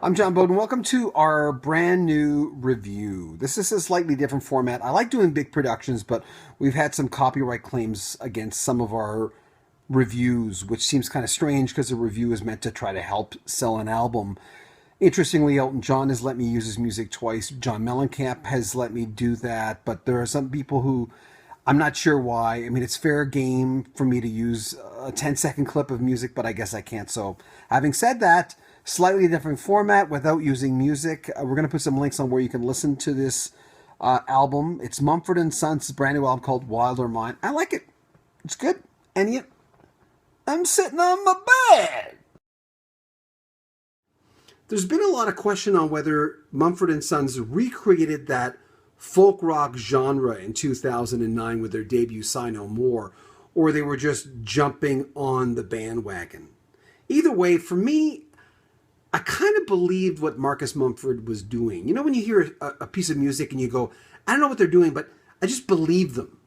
I'm John Beaudin. Welcome to our brand new review. This is a slightly different format. I like doing big productions, but we've had some copyright claims against some of our reviews, which seems kind of strange because a review is meant to try to help sell an album. Interestingly, Elton John has let me use his music twice. John Mellencamp has let me do that, but there are some people who I'm not sure why. I mean, it's fair game for me to use a 10-second clip of music, but I guess I can't. So having said that, slightly different format without using music. We're going to put some links on where you can listen to this album. It's Mumford and Sons' brand new album called Wilder Mind. I like it. It's good. And yet, I'm sitting on my bed. There's been a lot of question on whether Mumford and Sons recreated that folk rock genre in 2009 with their debut Sigh No More, or they were just jumping on the bandwagon. Either way, for me, I kind of believed what Marcus Mumford was doing. You know, when you hear a piece of music and you go, I don't know what they're doing, but I just believe them.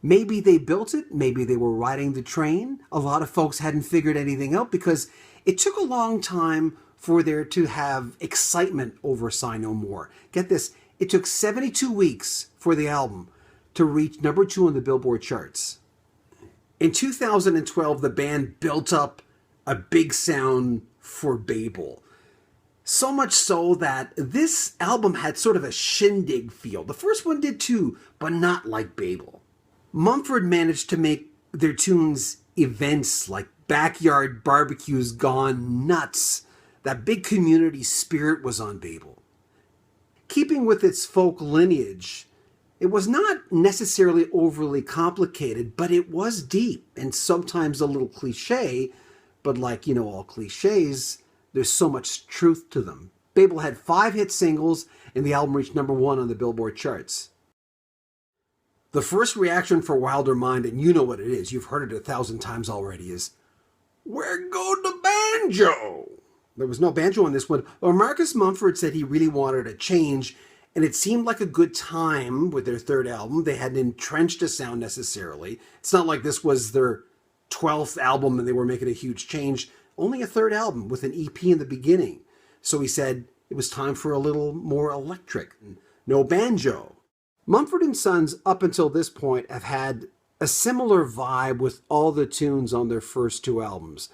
Maybe they built it. Maybe they were riding the train. A lot of folks hadn't figured anything out because it took a long time for there to have excitement over Sigh No More. Get this, it took 72 weeks for the album to reach #2 on the Billboard charts. In 2012, the band built up a big sound for Babel. So much so that this album had sort of a shindig feel. The first one did too, but not like Babel. Mumford managed to make their tunes events like backyard barbecues gone nuts. That big community spirit was on Babel. Keeping with its folk lineage, it was not necessarily overly complicated, but it was deep and sometimes a little cliche. But like, all cliches, there's so much truth to them. Babel had 5 hit singles, and the album reached #1 on the Billboard charts. The first reaction for Wilder Mind, and you know what it is, you've heard it 1,000 times already, is, where go the banjo? There was no banjo on this one. Well, Marcus Mumford said he really wanted a change, and it seemed like a good time with their third album. They hadn't entrenched a sound necessarily. It's not like this was their 12th album and they were making a huge change. Only a third album with an EP in the beginning. So he said it was time for a little more electric. No banjo. Mumford and Sons, up until this point, have had a similar vibe with all the tunes on their first 2 albums.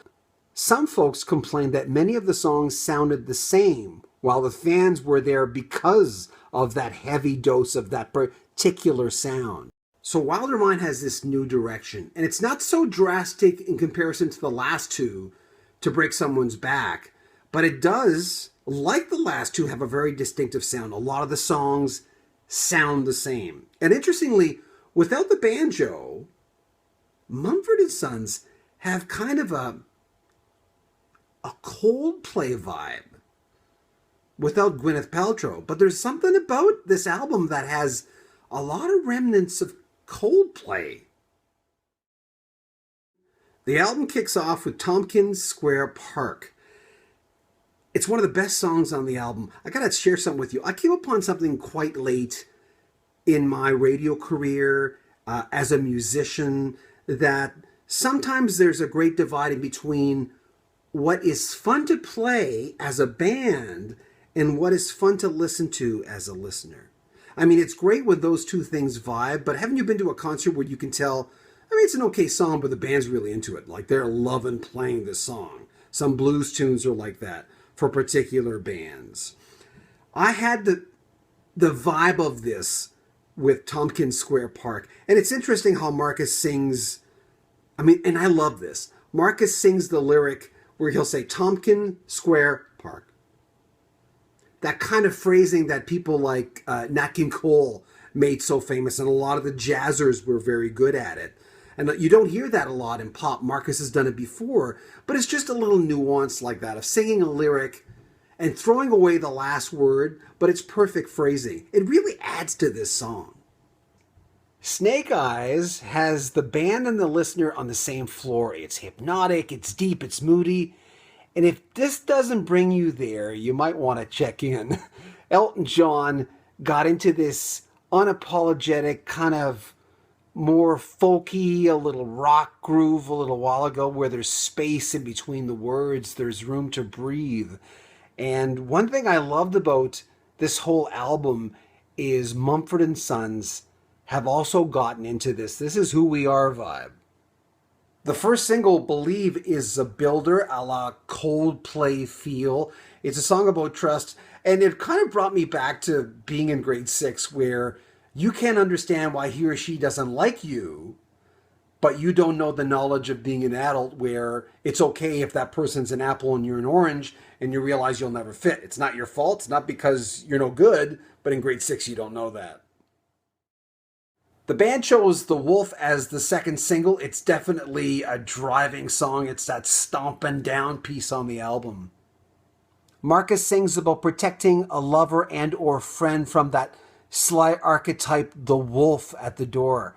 Some folks complained that many of the songs sounded the same, while the fans were there because of that heavy dose of that particular sound. So Wilder Mind has this new direction, and it's not so drastic in comparison to the last 2 to break someone's back, but it does, like the last 2, have a very distinctive sound. A lot of the songs sound the same. And interestingly, without the banjo, Mumford and Sons have kind of a Coldplay vibe without Gwyneth Paltrow. But there's something about this album that has a lot of remnants of Coldplay. The album kicks off with Tompkins Square Park. It's one of the best songs on the album. I gotta share something with you. I came upon something quite late in my radio career as a musician, that sometimes there's a great divide between what is fun to play as a band and what is fun to listen to as a listener. I mean, it's great when those two things vibe, but haven't you been to a concert where you can tell, I mean, it's an okay song, but the band's really into it. Like, they're loving playing the song. Some blues tunes are like that for particular bands. I had the vibe of this with Tompkins Square Park. And it's interesting how Marcus sings, I mean, and I love this. Marcus sings the lyric where he'll say, Tompkins Square Park. That kind of phrasing that people like Nat King Cole made so famous, and a lot of the jazzers were very good at it. And you don't hear that a lot in pop. Marcus has done it before, but it's just a little nuance like that of singing a lyric and throwing away the last word, but it's perfect phrasing. It really adds to this song. Snake Eyes has the band and the listener on the same floor. It's hypnotic, it's deep, it's moody. And if this doesn't bring you there, you might want to check in. Elton John got into this unapologetic kind of more folky, a little rock groove a little while ago, where there's space in between the words, there's room to breathe. And one thing I loved about this whole album is Mumford and Sons have also gotten into this "This Is Who We Are" vibe. The first single, Believe, is a builder a la Coldplay feel. It's a song about trust, and it kind of brought me back to being in grade 6, where you can't understand why he or she doesn't like you, but you don't know the knowledge of being an adult where it's okay if that person's an apple and you're an orange, and you realize you'll never fit. It's not your fault. It's not because you're no good, but in grade 6 you don't know that. The band chose The Wolf as the second single. It's definitely a driving song. It's that stomping down piece on the album. Marcus sings about protecting a lover and or friend from that sly archetype, the wolf at the door.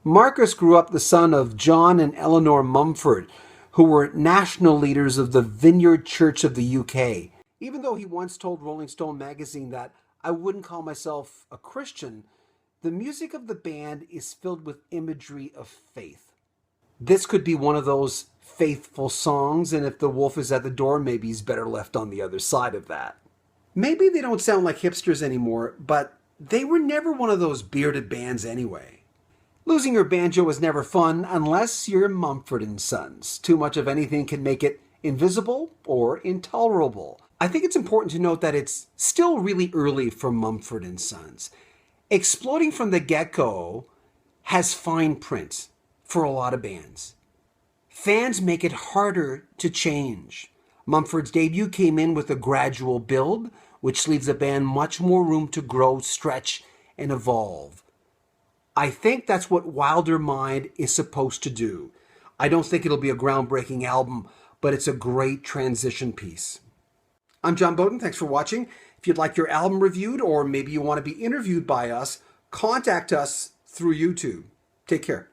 Marcus grew up the son of John and Eleanor Mumford, who were national leaders of the Vineyard Church of the UK. Even though he once told Rolling Stone magazine that "I wouldn't call myself a Christian," the music of the band is filled with imagery of faith. This could be one of those faithful songs, and if the wolf is at the door, maybe he's better left on the other side of that. Maybe they don't sound like hipsters anymore, but they were never one of those bearded bands anyway. Losing your banjo is never fun unless you're Mumford and Sons. Too much of anything can make it invisible or intolerable. I think it's important to note that it's still really early for Mumford and Sons. Exploding from the get-go has fine print for a lot of bands. Fans make it harder to change. Mumford's debut came in with a gradual build, which leaves the band much more room to grow, stretch, and evolve. I think that's what Wilder Mind is supposed to do. I don't think it'll be a groundbreaking album, but it's a great transition piece. I'm John Beaudin. Thanks for watching. If you'd like your album reviewed, or maybe you want to be interviewed by us, contact us through YouTube. Take care.